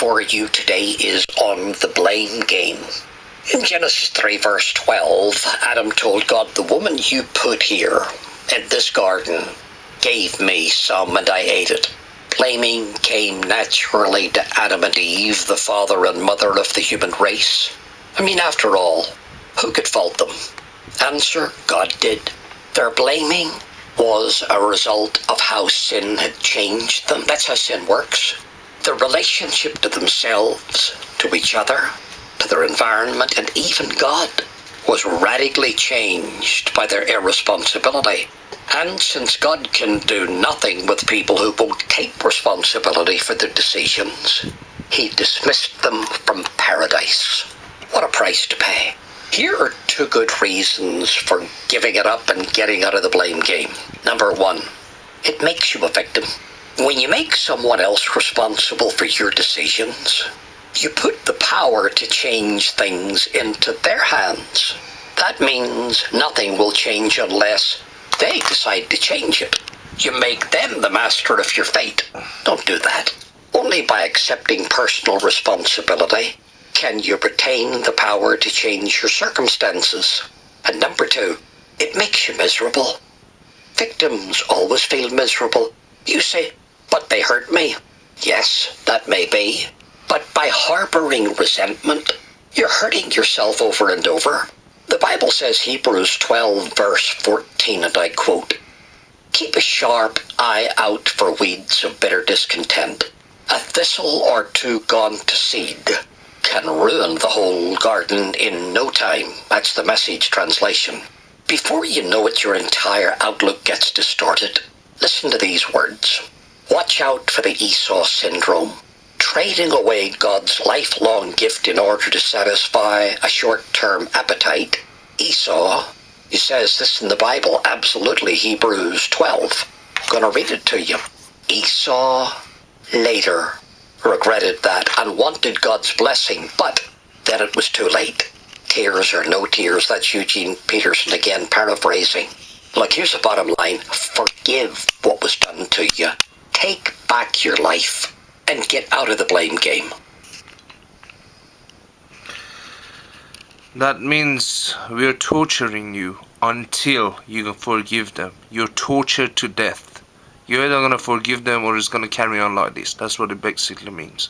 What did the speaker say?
for you today is on the blame game. In Genesis 3 verse 12, Adam told God, "The woman you put here in this garden gave me some and I ate it." Blaming came naturally to Adam and Eve, the father and mother of the human race. I mean, after all, who could fault them? Answer, God did. Their blaming was a result of how sin had changed them. That's how sin works. Their relationship to themselves, to each other, to their environment, and even God was radically changed by their irresponsibility. And since God can do nothing with people who won't take responsibility for their decisions, he dismissed them from paradise. What a price to pay. Here are two good reasons for giving it up and getting out of the blame game. Number one, it makes you a victim. When you make someone else responsible for your decisions, you put the power to change things into their hands. That means nothing will change unless they decide to change it. You make them the master of your fate. Don't do that. Only by accepting personal responsibility can you retain the power to change your circumstances. And number two, it makes you miserable. Victims always feel miserable. You say, "But they hurt me." Yes, that may be. But by harboring resentment, you're hurting yourself over and over. The Bible says, Hebrews 12 verse 14, and I quote, "Keep a sharp eye out for weeds of bitter discontent. A thistle or two gone to seed can ruin the whole garden in no time." That's the Message translation. Before you know it, your entire outlook gets distorted. Listen to these words. Watch out for the Esau syndrome. Trading away God's lifelong gift in order to satisfy a short-term appetite. Esau, he says this in the Bible, absolutely, Hebrews 12. I'm going to read it to you. Esau later regretted that and wanted God's blessing, but then it was too late. Tears or no tears, that's Eugene Peterson again paraphrasing. Look, here's the bottom line. Forgive what was done to you. Take back your life and get out of the blame game. That means we're torturing you until you forgive them. You're tortured to death. You're either going to forgive them or it's going to carry on like this. That's what it basically means.